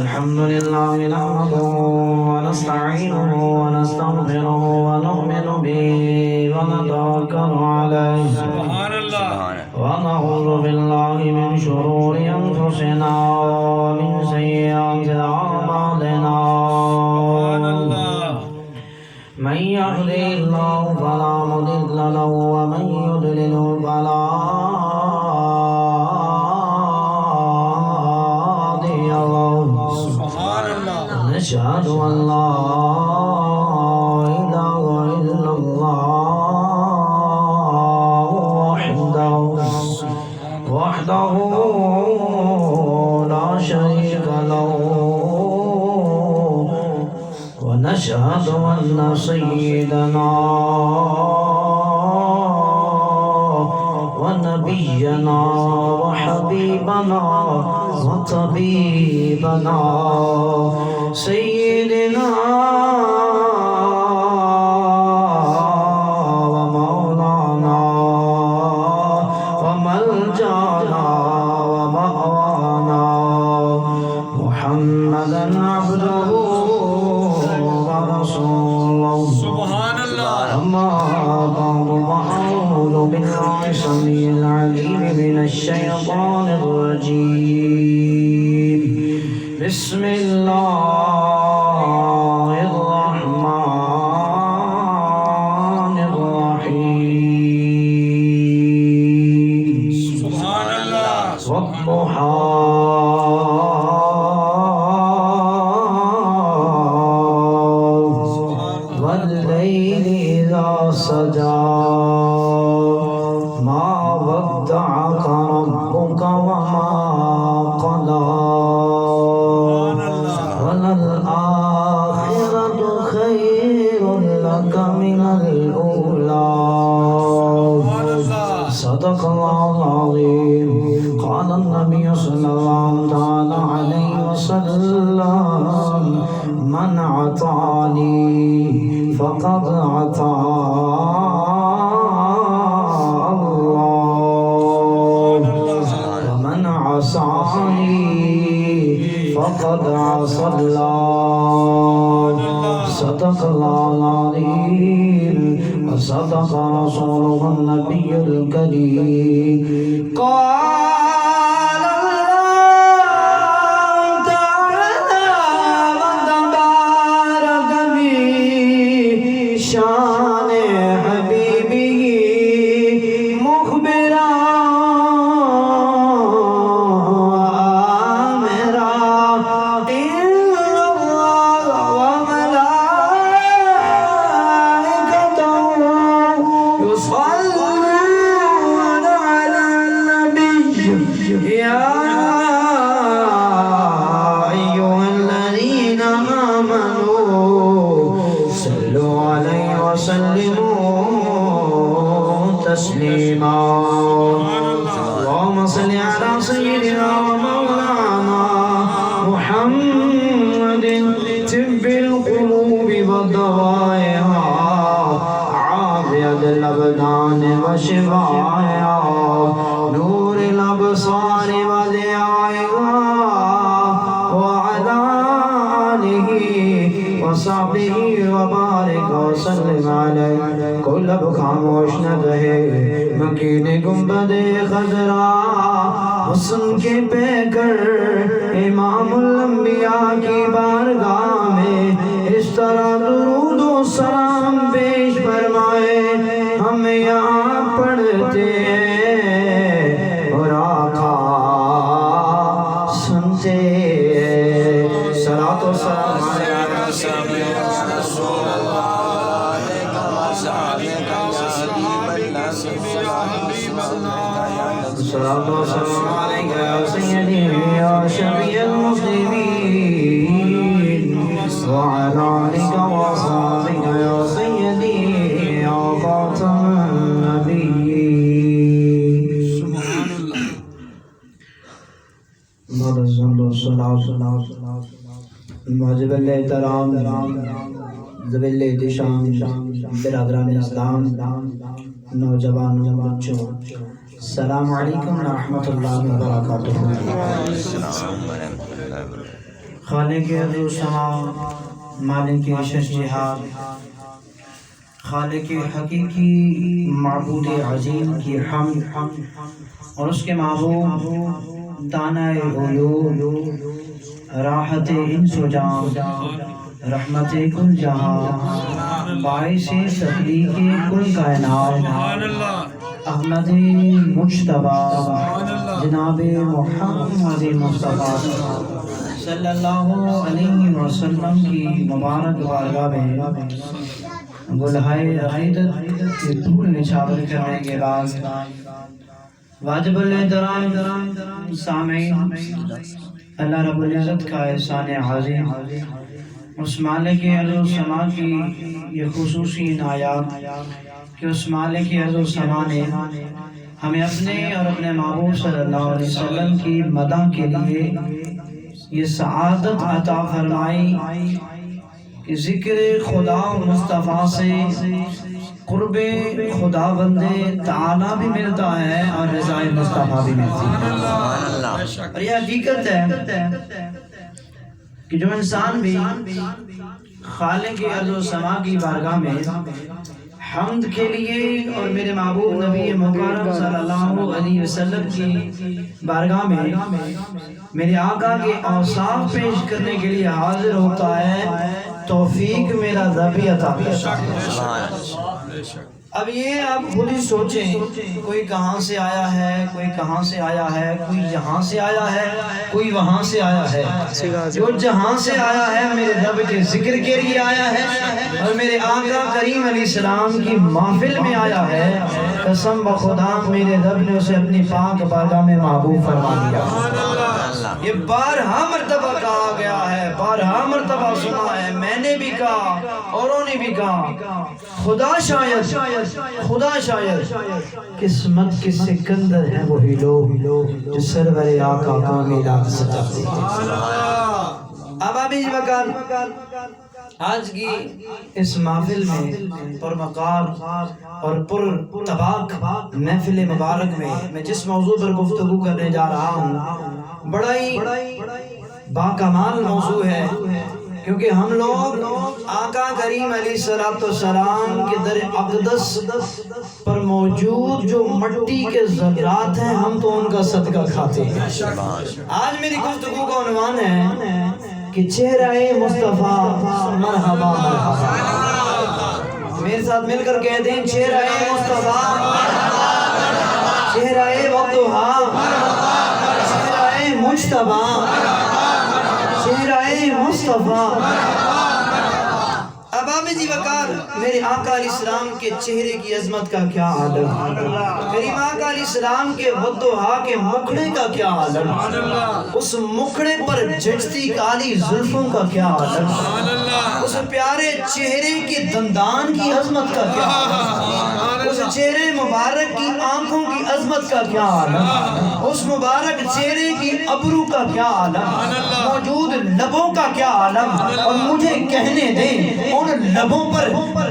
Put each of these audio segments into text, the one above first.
الحمد لله نحمده ونستعينه ونستغفره ونؤمن به ونتوكل عليه سبحان الله ونعوذ بالله من شرور أنفسنا ومن سيئات أعمالنا سبحان الله من يهده الله فلا مضل له ومن يضلل فلا هادي له سبحان الله نشهد أن لا إله إلا الله وحده لا شريك له ونشهد أن سيدنا ونبينا وحبيبنا وطبيبنا سيدنا ومولانا وملجانا ومأوانا محمدا عبده ورسوله سبحان الله أما بعد فأعوذ بالله السميع العليم من الشيطان الرجيم بسم الله الرحمن الرحيم سبحان الله والضحى والليل إذا سجى ما ودعك ربك وما قلى وللآخرة خير لك من الأولى صدق الله العظيم قال النبي صلى الله تعالى عليه وسلم من عطاني فقد عطى الله ومن عصاني فقد عصى الله صدق الله العظيم وصدق رسوله النبي الكريم قال الله تعالى وتبارك في شان حبيبه مخبرا آمرا إن الله وملائكته يصلون على النبي يا أيها الذين آمنوا صلوا عليه وسلموا تسليما اللهم صل على سيدنا ومولانا محمد طب القلوب ودوائها عافية الأبدان وشفائها نور الأبصار وضيائها وعلى آله وصحبه وبارك وسلم عليه كل بخاموش نده مکین گنبد خضرا حسن کے پیکر امام الانبیاء کی بارگاہ میں اس طرح درود و سلام پیش فرمائے ہم یہاں پڑھتے اور آقا سنتے صلاۃ و سلام صلاة والسلام عليك يا سيدي يا شفيع المسلمين وعلى آلك وأصحابك يا سيدي يا خاتم النبيين سبحان الله بعد الصلاة والسلام واجب الاحترام ذوی الاحتشام برادران اسلام نوجوانوں بچوں السلام علیکم ورحمۃ اللہ وبرکاتہ۔ خالق ارض و سما، مالک شش جہاد، خالق حقیقی معبود عظیم کی حمد اور اس کے محبوب دانہ علوم، راحت انس و جان، رحمت کل جہاں، باعث تخلیق کل کائنات، احمد مجتبی جناب محمد مصطفیٰ صلی اللہ علیہ وسلم کی مبارک بارگاہ میں گلہائے عقیدت کے پھول نچھاور کرنے کے بعد واجب الاحترام سامعین، اللہ رب العزت کا احسان عظیم، اس مالک ارض و سما کی یہ خصوصی عنایات کہ اس مالک ارض و سما نے ہمیں اپنے اور اپنے محبوب صلی اللہ علیہ وسلم کی مدح کے لیے یہ سعادت عطا فرمائی کہ ذکر خدا مصطفیٰ سے قرب خدا بند تعالیٰ بھی ملتا ہے اور رضا مصطفیٰ بھی ملتی ہے۔ اور یہ حقیقت ہے کہ جو انسان بھی خالق ارض و سما کی بارگاہ میں حمد کے لیے اور میرے محبوب نبی مکرم صلی اللہ علیہ وسلم کی بارگاہ میں میرے آقا کے اوصاف پیش کرنے کے لیے حاضر ہوتا ہے، توفیق میرا رب عطا کرتا ہے۔ اب یہ آپ خود ہی سوچیں، کوئی کہاں سے آیا ہے، کوئی کہاں سے آیا ہے، کوئی یہاں سے آیا ہے، کوئی وہاں سے آیا ہے۔ جو جہاں سے آیا ہے میرے رب کے ذکر کے لیے آیا ہے اور میرے آقا کریم علیہ السلام کی محفل میں آیا ہے، قسم بخدا میرے رب نے اسے اپنی پاک بارگاہ میں محبوب فرما دیا۔ یہ بارہا مرتبہ کہا گیا ہے، بارہا مرتبہ سنا ہے، میں نے بھی کہا، اوروں نے بھی کہا، خدا شاید قسمت کے سکندر ہیں وہی لوگ جو سرور آقا کا میلاد سجاتے ہیں۔ اب ابھی وقار آج کی اس محفل میں پر مقام اور پر طباق محفل مبارک میں جس موضوع پر گفتگو کرنے جا رہا ہوں بڑا ہی باکمال موضوع ہے، کیونکہ ہم لوگ آقا کریم علیہ السلام کے در اقدس پر موجود جو مٹی کے ذرات ہیں ہم تو ان کا صدقہ کھاتے ہیں۔ آج میری گفتگو کا عنوان ہے کہ چہرہ مصطفیٰ مرحبا مرحبا۔ میرے ساتھ مل کر کہہ دیں، چہرہ مصطفیٰ، چہرہ وضحا، چہرہ مجتبی، چہرہ مصطفیٰ۔ اب آمدی وقار میرے آقا علیہ السلام کے چہرے کی عظمت کا کیا عالم، میری آقا علیہ السلام کے وضحا کے مکھڑے کا کیا عالم، اس مکھڑے پر جچتی کالی زلفوں کا کیا عالم، اس پیارے چہرے کے دندان کی عظمت کا کیا عالم، اس چہرے مبارک کی آنکھوں کی عظمت کا کیا عالم، اس مبارک چہرے کی ابرو کا کیا عالم، موجود لبوں کا کیا عالم، اور مجھے کہنے دیں ان لبوں پر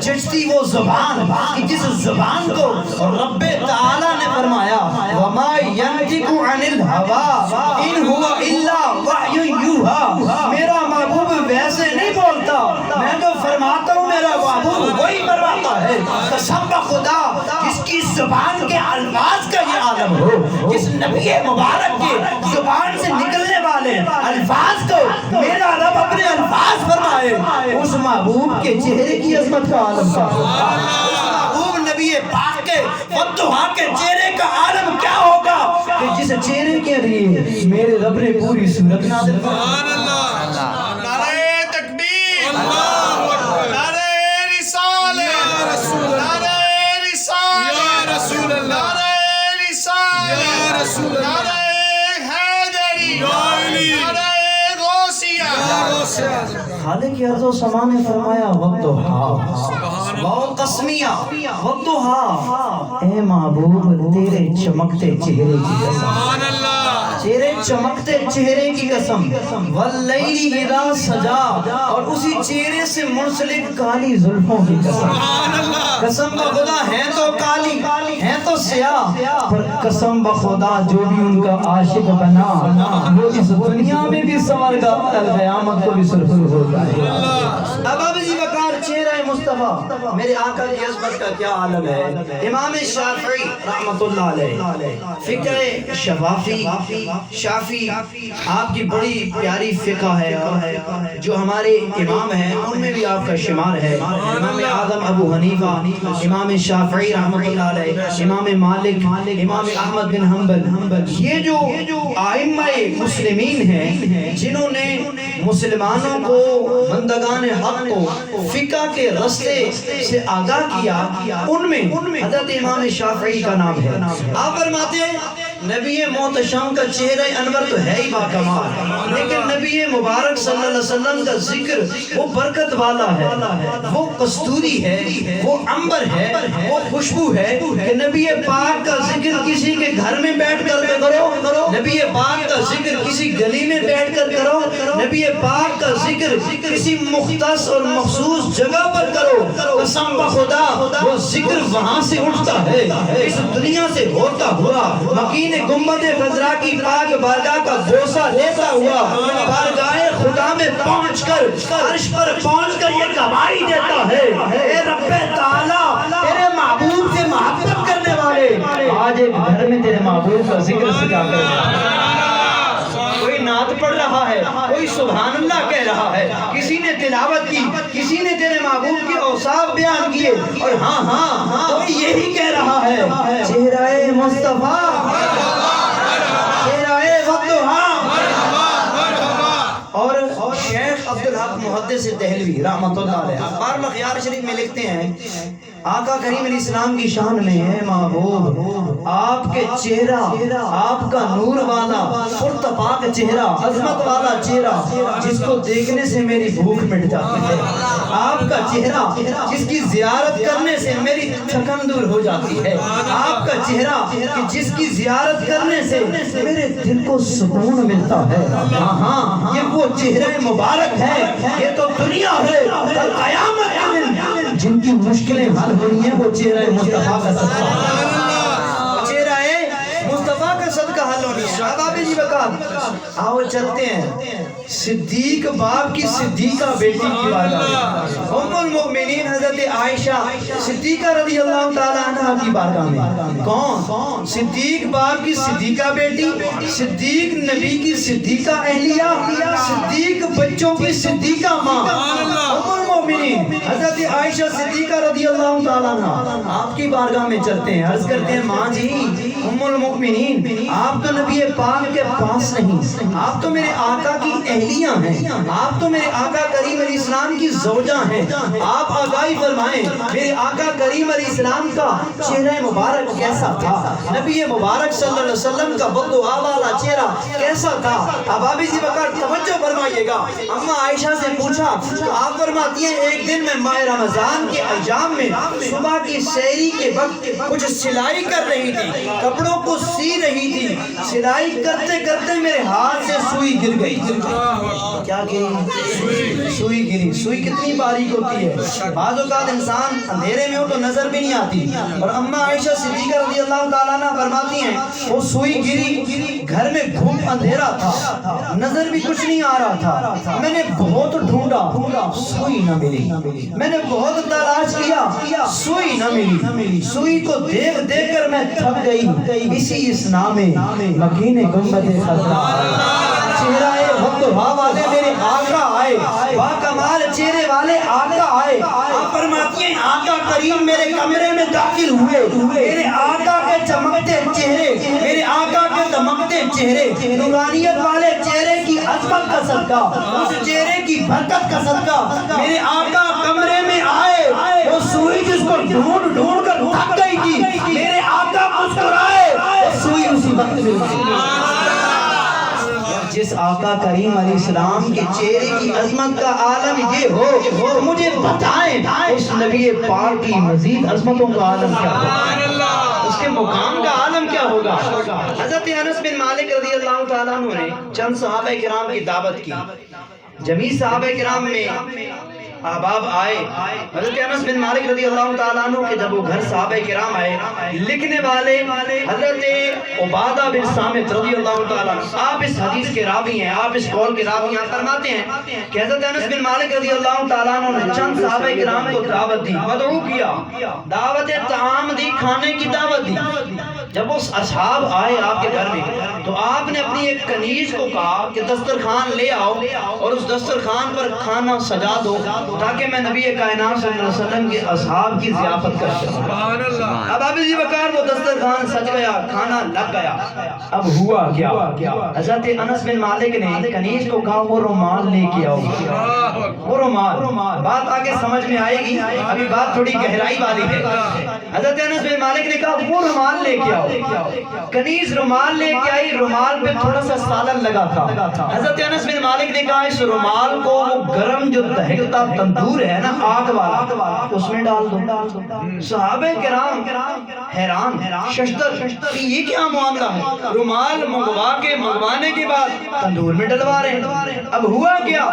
جچتی وہ زبان کہ جس زبان کو رب تعالیٰ نے فرمایا وَمَا يَنْتِقُ عَنِ الْهَوَىٰ إِنْ هُوَ إِلَّا وَحْيٌ يُوحَىٰ۔ میرا محبوب ویسے نہیں بولتا، میں جو فرماتا ہوں میرا محبوب وہی فرماتا ہے۔ قسم بخدا جس کی زبان کے الفاظ کا یہ عالم ہو، جس نبی مبارک کے زبان سے نکلنے والے الفاظ کو میرا رب اپنے الفاظ فرمائے، اس محبوب کے چہرے کی عظمت کا عالم کا ہوگا، اس محبوب نبی پاک کے وضحا کے چہرے کا عالم کیا ہوگا کہ جس چہرے کے لیے میرے رب نے پوری صورت نازل فرمائی۔ نعرہ تکبیر، نعرہ رسالت، نعرہ رسالت، نعرہ رسالت، نعرہ حیدری، نعرہ غوثیہ۔ خالق ارض و سما نے فرمایا وضحا، واو قسمیہ، وضحا، اے محبوب تیرے چمکتے چہرے کی قسم، تیرے چمکتے چہرے کی قسم، واللیل اذا سجا، اور اسی چہرے سے منسلک کالی زلفوں کی قسم، قسم بخدا ہے تو کالی ہے تو سیاہ، پر قسم بخدا جو بھی ان کا عاشق بنا وہ اس دنیا میں بھی سنور گا، قیامت کو بھی سرخرو ہو جائے گا۔ اب جی وقار چہرہ مصطفیٰ، میرے آقا کی عظمت کا کیا عالم ہے۔ امام شافعی رحمت اللہ علیہ، فقہ شافی آپ کی بڑی پیاری فقہ ہے، جو ہمارے امام ہیں ان میں بھی آپ کا شمار ہے۔ امام اعظم ابو حنیفہ، امام شافعی رحمت اللہ علیہ، امام مالک، امام احمد بن حنبل، یہ جو ائمہ مسلمین ہیں جنہوں نے مسلمانوں کو، بندگان حق کو فقہ کے رستے سے آگاہ کیا، ان میں حضرت امام شافعی کا نام ہے۔ آپ فرماتے ہیں نبی محتشم کا چہرہ انور تو ہے ہی باکمال، لیکن نبی مبارک صلی اللہ علیہ وسلم کا ذکر وہ برکت والا ہے، وہ کستوری ہے، وہ عنبر ہے، وہ خوشبو ہے کہ نبی پاک کا ذکر کسی کے گھر میں بیٹھ کر کرو، نبی پاک کا ذکر کسی گلی میں بیٹھ کر کرو، نبی پاک کا ذکر کسی مختص اور مخصوص جگہ پر کرو، قسم بخدا وہ ذکر وہاں سے اٹھتا ہے، اس دنیا سے ہوتا ہوا مکین گنبد خضرا کی پاک بارگاہ کا بوسہ لیتا ہوا بارگاہ خدا میں پہنچ کر، عرش پر پہنچ کر یہ گواہی دیتا ہے، اے رب تعالی تیرے محبوب سے محبت کرنے والے آج ایک گھر میں تیرے محبوب کا ذکر سجا کر، کوئی نعت پڑھ رہا ہے، کوئی سبحان اللہ کہہ رہا ہے، کسی نے تلاوت کی، کسی نے تیرے محبوب کے اوصاف بیان کیے، اور ہاں کوئی یہی کہہ رہا ہے چہرہ مصطفیٰ، چہرہ وقتہا۔ اور شیخ عبدالحق محدث دہلوی رحمت اللہ علیہ اخبار الخیار شریف میں لکھتے ہیں آقا کریم علیہ السلام کی شان میں ہے محبوب آپ کے چہرہ، آپ کا نور والا پرتپاک چہرہ، عظمت والا چہرہ جس کو دیکھنے سے میری بھوک مٹ جاتی ہے، آپ کا چہرہ جس کی زیارت کرنے سے میری تھکن دور ہو جاتی ہے، آپ کا چہرہ کہ جس کی زیارت کرنے سے میرے دل کو سکون ملتا ہے۔ ہاں یہ وہ چہرہ مبارک ہے، یہ تو دنیا ہے، قیامت کے دن جن کی مشکلیں حل ہونی ہیں وہ چہرہ مصطفیٰ کا صدقہ، چہرہ مصطفیٰ کا صدقہ حل ہونی ہے۔ اب جی وقت آؤ چلتے ہیں صدیق باپ کی صدیقہ بیٹی کی بارگاہ، ام المؤمنین حضرت عائشہ صدیقہ رضی اللہ تعالیٰ عنہ کی بارگاہ میں۔ کون؟ صدیق باپ کی صدیقہ بیٹی، صدیق نبی کی صدیقہ اہلیہ، صدیق بچوں کی صدیقہ ماں، ام المؤمنین حضرت عائشہ صدیقہ رضی اللہ تعالیٰ عنہ آپ کی بارگاہ میں چلتے ہیں، عرض کرتے ہیں ماں جی ام المؤمنین آپ تو نبی پاک کے پاس نہیں، آپ تو میرے آقا کی اہلیہ ہیں، آپ تو میرے آقا کریم علیہ السلام کی زوجہ ہیں، آپ آگاہی فرمائیں میرے آقا کریم علیہ السلام کا چہرہ مبارک کیسا تھا، نبی مبارک صلی اللہ علیہ وسلم کا بددعا والا چہرہ کیسا تھا۔ اب آپ اسی وقت توجہ فرمائیے گا، اماں عائشہ سے پوچھا تو آپ فرماتی ہیں ایک دن میں ماہ رمضان کے ایام میں صبح کی سحری کے وقت کچھ سلائی کر رہی تھی، کپڑوں کو سی رہی تھی، سلائی کرتے کرتے میرے ہاتھ سے سوئی گر گئی۔ کیا گری؟ سوئی گری۔ سوئی کتنی باریک ہوتی ہے، بعض اوقات انسان اندھیرے میں ہو تو نظر بھی نہیں آتی، اور اماں عائشہ صدیقہ رضی اللہ تعالیٰ عنہ فرماتی ہیں وہ سوئی گری، گھر میں گھوپ اندھیرا تھا، نظر بھی کچھ نہیں آ رہا تھا، میں نے بہت ڈھونڈا سوئی نہ ملی، میں نے بہت تلاش کیا سوئی نہ ملی، سوئی کو دیکھ دیکھ کر میں تھک گئی، اسی اسنا میں مکین گنبد خضرا چہرہ وقتہا والے میرے آقا آئے، با کمال چہرے والے آقا آئے۔ آپ فرماتی ہیں آقا کریم میرے کمرے میں داخل ہوئے، میرے آقا کے چمکتے چہرے، میرے آقا کے دمکتے چہرے، نورانیت والے چہرے کی عظمت کا صدقہ، اس چہرے کی برکت کا صدقہ میرے آقا کمرے میں آئے، وہ سوئی جس کو ڈھونڈ ڈھونڈ کر تھک گئی تھی میرے آقا مسکرائے، سوئی اسی وقت مل گئی۔ جس آقا کریم علیہ السلام کے چہرے کی عظمت کا عالم یہ ہو، مجھے بتائیں اس نبی پاک کی مزید عظمتوں کا عالم کیا ہو، اس کے مقام کا عالم کیا ہوگا۔ حضرت انس بن مالک رضی اللہ تعالیٰ عنہ نے چند صحابہ کرام کی دعوت کی، جمیع صحابہ کرام میں احباب آئے۔ حضرت انس بن مالک رضی اللہ تعالیٰ عنہ کے جب وہ گھر صحابہ کرام آئے، لکھنے والے حضرت عبادہ بن صامت رضی اللہ تعالیٰ عنہ، آپ اس حدیث کے راوی ہیں، آپ اس قول کے راوی ہیں، فرماتے ہیں کہ حضرت انس بن مالک رضی اللہ تعالیٰ عنہ نے چند صحابہ کرام کو دعوت دی، مدعو کیا، دعوت طعام دی، کھانے کی دعوت دی۔ جب وہ اصحاب آئے آپ کے گھر میں تو آپ نے اپنی ایک کنیز کو کہا کہ دسترخوان لے آؤ اور اس دسترخوان پر کھانا سجا دو تاکہ میں نبی کائنات صلی اللہ علیہ وسلم کے اصحاب کی ضیافت کر سکوں۔ اب ابی ذی بکار وہ دسترخوان سج گیا، کھانا لگ گیا۔ اب ہوا کیا؟ حضرت انس بن مالک نے کنیز کو کہا وہ رومال لے کے آؤ، وہ رومال۔ بات آگے سمجھ میں آئے گی، ابھی بات تھوڑی گہرائی والی ہے۔ حضرت انس بن مالک نے کہا وہ رومال لے کے آؤ، کنیز رومال لے کے آئی، رومال پہ تھوڑا سا سالن لگا تھا۔ حضرت انس بن مالک نے کہا اس رومال کو وہ گرم جو دہکتا تندور ہے نا آگ والا، اس میں ڈال دو۔ صحابہ کرام حیران ششدر کہ یہ کیا معاملہ ہے، رومال منگوانے کے بعد تندور میں ڈلوا رہے ہیں۔ اب ہوا کیا،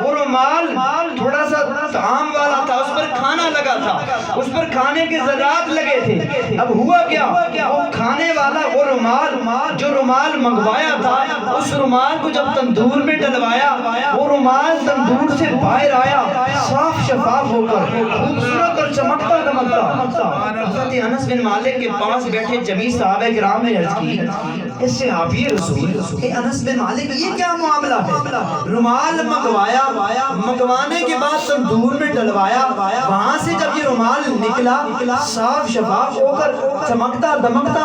وہ رومال تھوڑا سا طعام والا تھا، اس پر کھانا لگا تھا، اس پر کھانے کے ذرات لگے تھے۔ اب ہوا کیا، وہ کھانے والا وہ رومال جو رومال منگوایا تھا، اس رومال کو جب تندور میں ڈلوایا، وہ رومال تندور سے باہر آیا صاف شفاف ہو کر، خوبصورت اور چمکتا دمکتا۔ حضرت انس بن مالک کے پاس بیٹھے جمیع صحابہ کرام نے عرض کی اس سے آپ یہ رسول کہ انس بن مالک یہ کیا معاملہ ہے، رومال منگوانے کے بعد تندور میں ڈلوایا، وہاں سے جب یہ رومال نکلا صاف شفاف ہو کر چمکتا دمکتا۔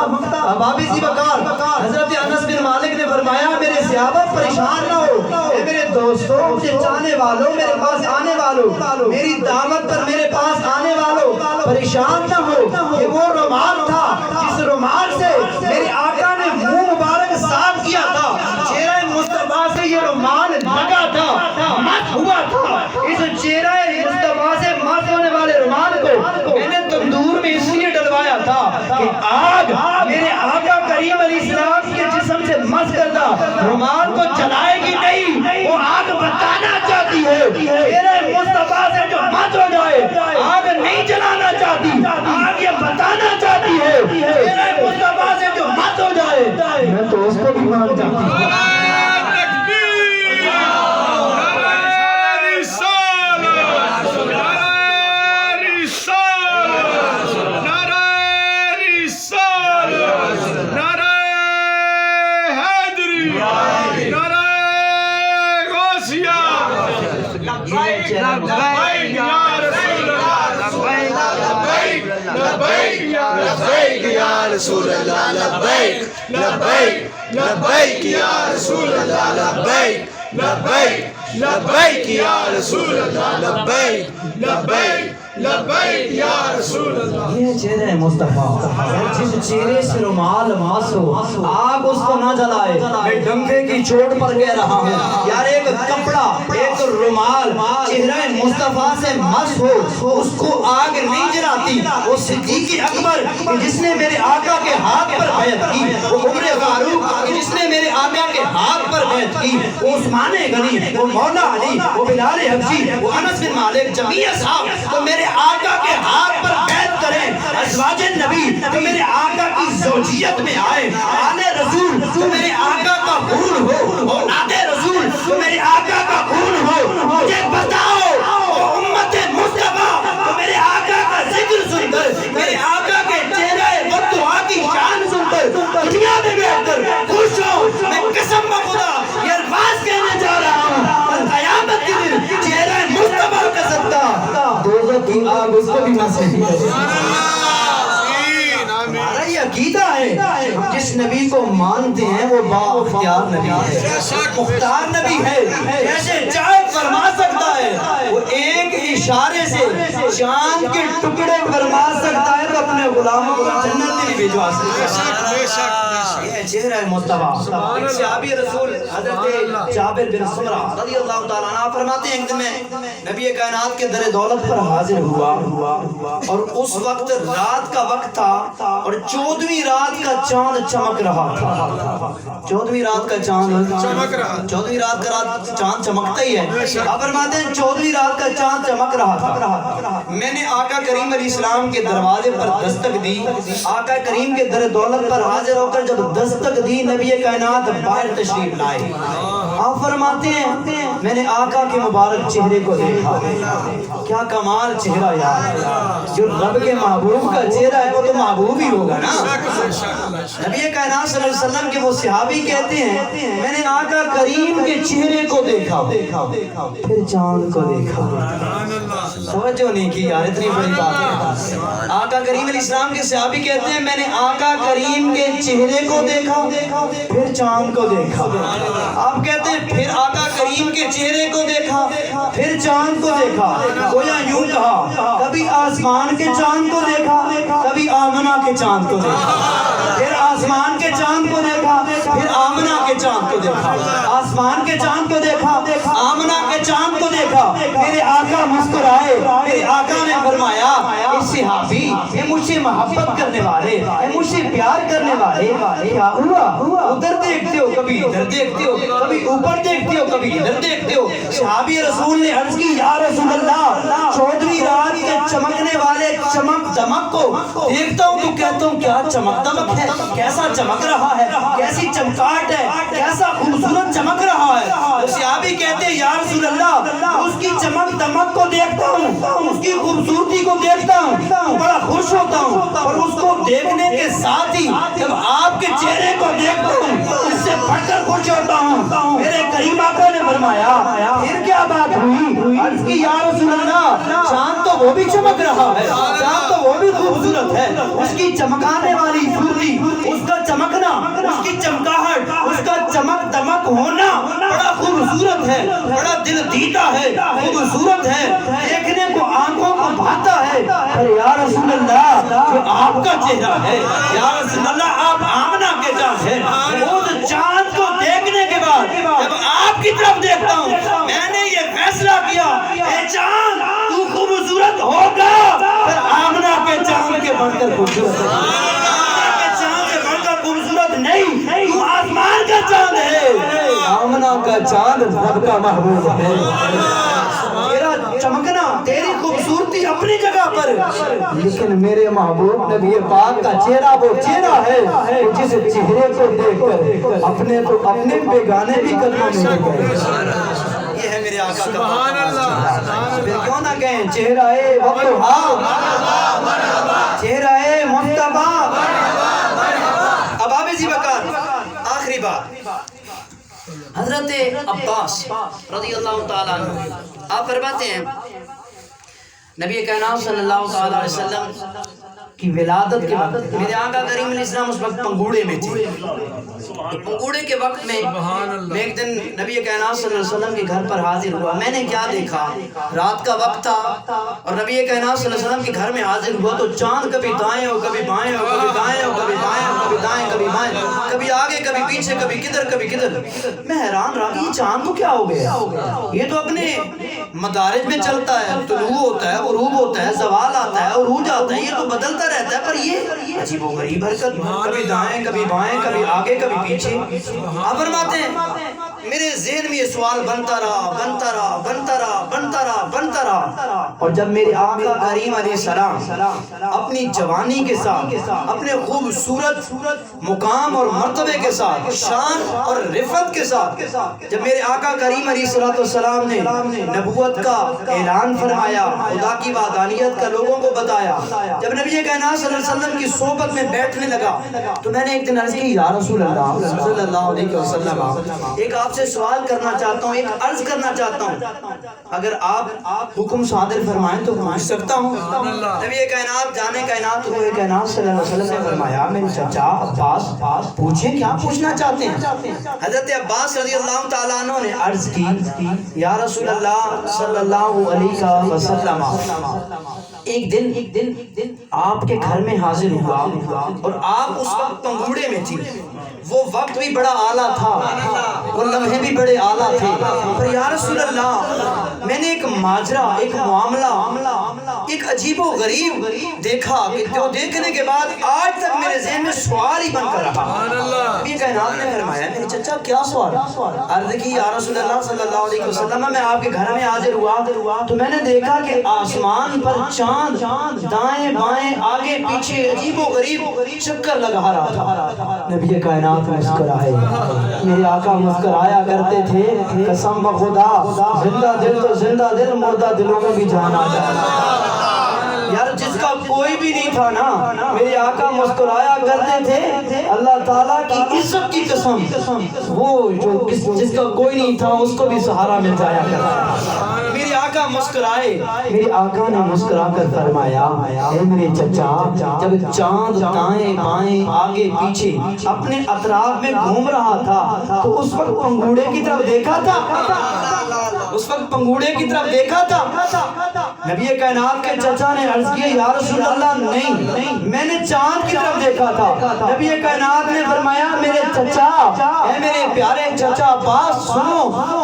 اب ابی ذی بکار حضرت انس بن مالک نے فرمایا میرے صحابہ پریشان نہ ہو، اے میرے دوستوں، مجھے چاہنے والوں، میرے پاس آنے والوں، میری دعوت پر میرے پاس آنے والوں، پریشان نہ ہو، یہ وہ رومال تھا جس رومال سے میرے آقا نے منہ مبارک صاف کیا تھا، چہرہ مصطفیٰ سے یہ رومال لگا تھا، مت ہوا تھا۔ اس چہرہ مصطفیٰ سے مت ہونے والے رومال کو میں نے تندور میں اس لیے ڈلوایا تھا کہ آگ میرے آقا کریم علیہ السلام کے جسم سے مس کردہ رومال کو جلائے گی نہیں، وہ آگ بتانا چاہتی ہے چہرہ مصطفیٰ سے جو مت ہو جائے، آگ نہیں جلانا چاہتی، آگ یہ بتانا چاہتی ہے چہرہ مصطفیٰ سے جو مت ہو جائے، میں تو اس کو بھی مان چاہتی ہوں۔ لبیک یا رسول اللہ، لبیک لبیک لبیک یا رسول اللہ، لبیک لبیک لبیک یا رسول اللہ، لبیک لبیک لبیک یا رسول اللہ۔ یہ چہرہ مصطفیٰ جس چہرے سے رومال ماس ہو، آگ اس کو نہ جلائے، میں ڈنکے کی چوٹ پر کہہ رہا ہوں یار، ایک کپڑا ایک رومال چہرہ مصطفیٰ سے مس ہو اس کو آگ نہیں جلاتی۔ وہ صدیق اکبر جس نے میرے آقا کے ہاتھ پر بیعت کی، وہ عمر فاروق جس نے میرے آقا کے ہاتھ پر بیعت کی، وہ عثمان غنی، وہ مولا علی، وہ بلال حبشی، وہ انس بن مالک، جمیع اصحاب تو میرے آقا کے ہاتھ پر بیعت کریں، ازواج نبی تو میرے آقا کی زوجیت میں آئے، آل رسول تو میرے آقا کا خون ہو، اولاد رسول تو میرے آقا کا خون ہو۔ مجھے بتاؤ امت مصطفیٰ تو میرے آقا کا ذکر سن کر، میرے آقا کے چہرہ مطلوع کی شان سن کر دنیا میں بیٹھ کر خوش ہو۔ میں قسم بخدا یہ الفاظ کہنے جا رہا ہوں، قیامت کے دن چہرہ مصطفیٰ کا صدقہ دوزخ کی آگ اس کو بھی نہ سہی ہے۔ ہمارا یہ عقیدہ ہے، جس نبی کو مانتے ہیں وہ با اختیار نبی ہے، مختار نبی ہے، جیسے چاہے فرما سکتا ہے، وہ ایک ہی اشارے سے چاند کے ٹکڑے فرما سکتا ہے تو اپنے غلاموں کو جنت میں بھی بھجوا سکتا ہے۔ یہ چہرہ مصطفیٰ۔ ایک صحابی رسول حضرت جابر بن سمرہ رضی اللہ تعالیٰ عنہ فرماتے ہیں ایک دن میں نبی کائنات کے در دولت پر حاضر ہوا اور اس وقت رات کا وقت تھا اور 14ویں رات کا چاند چمک رہا تھا۔ 14ویں رات کا چاند چمک رہا، 14ویں رات کا چاند چمکتا ہی ہے۔ آپ فرماتے ہیں 14ویں رات کا چاند چمک رہا تھا، میں نے آقا کریم علیہ السلام کے دروازے پر دستک دی۔ آقا کریم کے در دولت پر حاضر ہو کر جب دستک دی نبی کائنات باہر تشریف لائے۔ آپ فرماتے ہیں میں نے آقا کے مبارک چہرے کو دیکھا، کیا کمال چہرہ یار، جو رب کے محبوب کا چہرہ ہے وہ تو محبوب ہی ہوگا نا۔ نبی کائنات صلی اللہ علیہ وسلم کے وہ صحابی کہتے ہیں میں نے آقا کریم کے چہرے کو دیکھا پھر چاند کو دیکھا۔ توجہ نہیں کی یار، اتنی بڑی بات ہے۔ آقا کریم علیہ السلام کے صحابی کہتے ہیں میں نے آقا کریم کے چہرے کو دیکھا پھر چاند کو دیکھا۔ آپ کہتے ہیں پھر آقا کریم کے چہرے کو دیکھا پھر چاند کو دیکھا۔ گویا یوں کہا کبھی آسمان کے چاند کو دیکھا کبھی آمنہ کے چاند کو دیکھا، پھر آسمان کے چاند کو دیکھا پھر آمنہ کے چاند کو دیکھا، آسمان کے چاند کو دیکھا آمنہ کے چاند کو دیکھا۔ میرے آقا مسکرائے، میرے آقا نے فرمایا اے صحابی، اے مجھ سے محبت کرنے والے، اے مجھ سے پیار کرنے والے، کیا ہوا؟ ادھر دیکھتے ہو کبھی ادھر دیکھتے ہو، کبھی اوپر دیکھتے ہو کبھی ادھر دیکھتے ہو۔ صحابی رسول نے عرض کی یا رسول اللہ 14ویں رات کے چمکنے والے چمک دمک کو دیکھتا ہوں تو کہتا ہوں کیا چمک دمک ہے، کیسا چمک رہا ہے، کیسی چمکاٹ ہے، کیسا خوبصورت چمک رہا ہے۔ تو صحابی کہتے ہیں یا رسول اللہ اس کی چمک دمک کو دیکھتا ہوں، اس کی خوبصورتی کو دیکھتا ہوں، بڑا خوش ہوتا ہوں، اور اس کو دیکھنے کے ساتھ ہی جب آپ کے چہرے کو دیکھتا ہوں اس سے بڑھ کر خوش ہوتا ہوں۔ میرے کریم آقا نے فرمایا پھر کیا بات ہوئی؟ عرض کی یا رسول اللہ چاند تو وہ بھی چمک رہا ہے، چاند تو وہ بھی خوبصورت ہے، اس کی چمکانے والی صورتی، اس کا چمکنا، اس کی چمکاہٹ، اس کا چمک دمک ہونا بڑا خوبصورت ہے، بڑا دل دیتا ہے، خوبصورت ہے، دیکھنے کو آنکھوں کو بھاتا ہے۔ پر یا رسول اللہ جو آپ کا چہرہ ہے، یا رسول اللہ آپ آمنہ کے چاند ہیں، اس چاند کو دیکھنے کے بعد جب آپ کی طرف دیکھتا ہوں میں نے یہ فیصلہ کیا اے چاند تو خوبصورت ہوگا پھر آمنہ کے چاند کے بڑھ کر خوبصورت ہے، آمنہ کے چاند سے بڑھ کر خوبصورت نہیں، تو آسمان کا چاند ہے، آمنہ کا چاند رب کا محبوب ہے۔ تیرا چمکنا تیری خوبصورتی اپنی جگہ پر، لیکن میرے محبوب نبی پاک کا چہرہ وہ چہرہ ہے جس چہرے کو دیکھ کر اپنے تو اپنے بیگانے بھی قدموں میں لے گئے۔ یہ ہے میرے آقا کا سبحان اللہ۔ پھر کیوں نہ کہیں چہرہ وقتہا، چہرہ مصطفیٰ۔ اب آپ ذی بکر آخری بات حضرت عباس رضی اللہ تعالیٰ عنہ آپ فرماتے ہیں نبی کائنات صلی اللہ تعالیٰ علیہ وسلم کی ولادت کے وقت میرے آقا کریم علیہ السلام اس وقت پنگوڑے میں تھے۔ پنگوڑے کے وقت میں ایک دن نبی کائنات صلی اللہ علیہ وسلم کے گھر پر حاضر ہوا۔ میں نے کیا دیکھا، رات کا وقت تھا اور نبی کائنات صلی اللہ علیہ وسلم کے گھر میں حاضر ہوا تو چاند کبھی دائیں ہو کبھی بائیں ہو، کبھی دائیں ہو کبھی بائیں ہو، کبھی دائیں کبھی بائیں، کبھی آگے کبھی پیچھے، کبھی کدھر کبھی کدھر۔ میں حیران رہا کہ یہ چاند کو کیا ہو گیا، یہ تو اپنے مدارج میں چلتا ہے، طلوع ہوتا ہے، غروب ہوتا ہے، زوال آتا ہے، عروج آتا ہے، یہ تو بدلتا رہتا ہے، پر یہ عجیب و غریب حرکت، کبھی دائیں کبھی بائیں، کبھی آگے کبھی پیچھے۔ آپ فرماتے ہیں میرے ذہن میں یہ سوال بنتا رہا بنتا رہا بنتا رہا بنتا رہا بنتا رہا، اور جب میرے آقا کریم علیہ السلام اپنی جوانی کے ساتھ، اپنے خوبصورت مقام اور مرتبے کے ساتھ، شان اور رفعت کے ساتھ جب میرے آقا کریم علیہ السلام نے نبوت کا اعلان فرمایا، خدا کی وحدانیت کا لوگوں کو بتایا، جب نبی کائنات صلی اللہ علیہ وسلم کی صحبت میں بیٹھنے لگا تو میں نے ایک دن عرض کی یا رسول اللہ صلی اللہ علیہ وسلم ایک آپ آپ سے سوال کرنا چاہتا ہوں، ایک عرض کرنا چاہتا ہوں، اگر آپ حکم صادر فرمائیں تو پوچھ سکتا ہوں؟ نبی کائنات جانے کائنات روح کائنات صلی اللہ علیہ وسلم نے فرمایا میرے چچا عباس پوچھیں کیا پوچھنا چاہتے ہیں؟ حضرت عباس رضی اللہ تعالیٰ عنہ نے عرض کی یا رسول اللہ صلی اللہ علیہ وسلم ایک دن آپ کے گھر میں حاضر ہوا اور آپ اس وقت پنگوڑے میں تھی، وہ وقت بھی بڑا اعلیٰ تھا اور لمحے بھی بڑے اعلیٰ تھے، پر یا رسول اللہ میں نے ایک ماجرا، ایک معاملہ، ایک عجیب و غریب دیکھا کہ جو دیکھنے کے بعد آج تک میرے ذہن میں سوال ہی بن کر رہا۔ نبی کائنات نے فرمایا میرے چچا کیا سوال؟ عرض کی یا رسول اللہ صلی اللہ علیہ وسلم میں آپ کے گھر میں حاضر ہوا تو میں نے دیکھا کہ آسمان پر چاند دائیں بائیں آگے پیچھے عجیب و غریب چکر لگا رہا تھا۔ نبی کائنات مسکرائے، میرے آقا مسکرایا کرتے تھے قسم بخدا زندہ دل تو زندہ دل، مردہ دلوں میں بھی جان آ جائے۔ یار جس کا کوئی بھی نہیں تھا نا میرے آقا مسکرایا کرتے تھے، اللہ تعالیٰ کی عزت کی قسم وہ جو جس کا کوئی نہیں تھا اس کو بھی سہارا مل جایا کرتا۔ میرے آقا مسکرائے، میرے آقا نے مسکرا کر فرمایا اے میرے چچا جب چاند دائیں بائیں آگے پیچھے اپنے اطراف میں گھوم رہا تھا تو اس وقت پنگوڑے کی طرف دیکھا تھا؟ اس وقت پنگوڑے کی طرف دیکھا تھا؟ نبی کائنات کے چچا نے عرض کیا یا رسول اللہ نہیں، میں نے چاند کی طرف دیکھا تھا۔ نبی کائنات نے فرمایا میرے چچا، اے میرے پیارے چچا عباس سنو،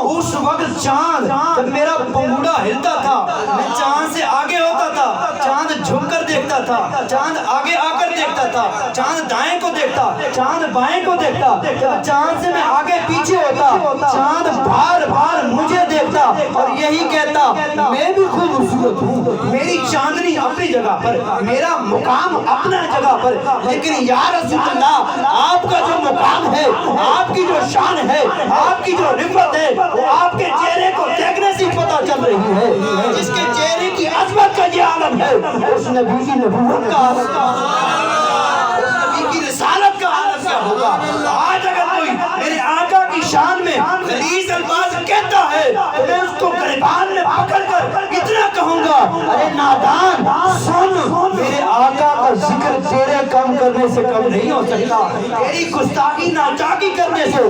اس وقت چاند جب میرا پنگوڑا ہلتا تھا میں چاند سے آگے ہوتا تھا، چاند جھک کر دیکھتا تھا، چاند آگے آ کر دیکھتا تھا، چاند دائیں کو دیکھتا، چاند بائیں کو دیکھتا، جب چاند سے میں آگے پیچھے ہوتا چاند بار بار مجھے دیکھتا اور یہی کہتا میں بھی خوبصورت ہوں، میری چاندنی اپنی جگہ پر، میرا مقام اپنا جگہ پر، لیکن یا رسول اللہ آپ کا جو مقام ہے، آپ کی جو شان ہے، آپ کی جو رفعت ہے وہ آپ کے چہرے کو دیکھنے سے پتہ چل رہی ہے۔ جس کے چہرے کی عظمت کا یہ عالم ہے اس نبی کی نبوت کا عالم، اس نبی کی رسالت کا عالم کیا ہوگا؟ آج اگر کوئی میرے آقا کی شان میں غلیظ الفاظ کہتا ہے تو میں اس کو گریبان میں پکڑ کر اتنا کہوں گا ارے نادان سن، میرے آقا کا ذکر تیرے کم کرنے سے کم نہیں ہو سکتا، تیری گستاخی ناچاکی کرنے سے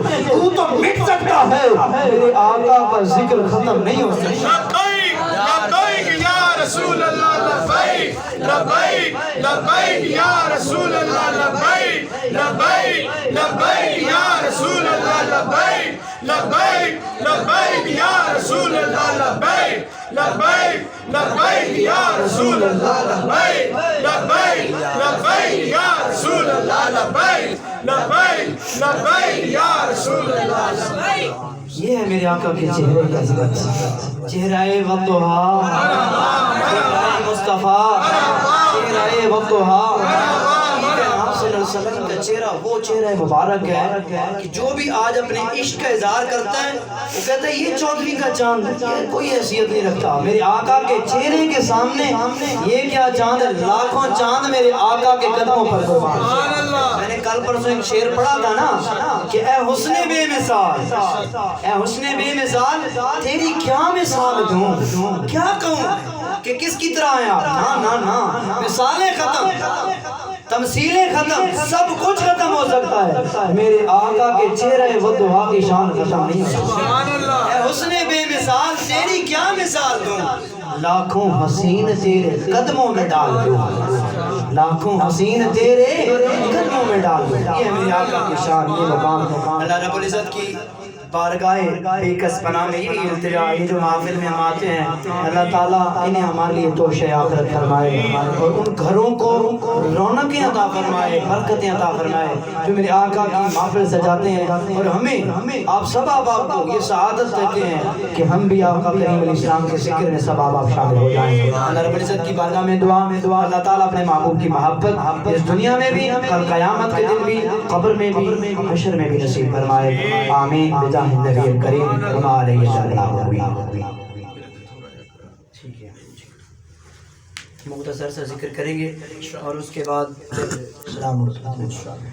تو مٹ سکتا ہے، میرے آقا کا ذکر ختم نہیں ہو سکتا۔ لبیک یا رسول اللہ لبیک لبیک لبیک یا رسول اللہ لبیک لبیک لبیک یا رسول اللہ لبیک لبیک لبیک یا رسول اللہ لبیک لبیک لبیک یا رسول اللہ لبیک لبیک لبیک یا رسول اللہ لبیک لبیک لبیک یا رسول اللہ لبیک۔ یہ ہے میرے آقا کے چہرے کا ذکر، چہرہ وضحیٰ، چہرہ مصطفیٰ، چہرہ وضحیٰ۔ صلی اللہ علیہ وسلم کا چہرہ وہ چہرہ مبارک ہے کہ جو بھی آج اپنے عشق کا اظہار کرتا ہے وہ کہتا ہے یہ چودھری کا چاند یہ کوئی حیثیت نہیں رکھتا، میرے آقا کے چہرے کے سامنے یہ کیا چاند ہے، لاکھوں چاند میرے آقا کے قدموں پر قربان۔ میں نے کل پرسوں ایک شعر پڑھا تھا نا کہ اے حسن بے مثال، اے حسن بے مثال تیری کیا مثال دوں، کیا کہوں کہ کس کی طرح آیا، نا نا نا مثالیں ختم، تمثیلیں ختم، سب کچھ ختم ہو سکتا ہے، میرے آقا کے چہرے وضحیٰ کی شان ختم نہیں ہو سکتی۔ اے حسن بے مثال تیری کیا مثال دوں، لاکھوں حسین تیرے قدموں میں ڈال دوں، لاکھوں حسین تیرے قدموں میں ڈال دوں۔ یہ میرے آقا کی شان، یہ مقام اللہ رب العزت کی بارگاہ بے کس پناہ میں یہ التجا، یہ جو محفل میں ہم آتے ہیں اللہ تعالیٰ انہیں ہمارے لیے توشہ آخرت فرمائے اور ان گھروں کو رونقیں عطا فرمائے، برکتیں عطا فرمائے جو میرے آقا کی محفل سجاتے ہیں، اور ہمیں آپ سب آپ کو یہ سعادت دیتے ہیں کہ ہم بھی آقا کریم علیہ السلام کے ذکر میں سب آپ شامل ہو جائیں۔ اللہ رب العزت کی بارگاہ میں دعا اللہ تعالیٰ اپنے محبوب کی محبت اس دنیا میں بھی، کل قیامت کے دن بھی، قبر میں بھی، حشر میں بھی نصیب فرمائے، آمین بجاہ النبی الکریم وما علیہ السلام۔ مختصر سا ذکر کریں گے اور اس کے بعد سلام علیکم۔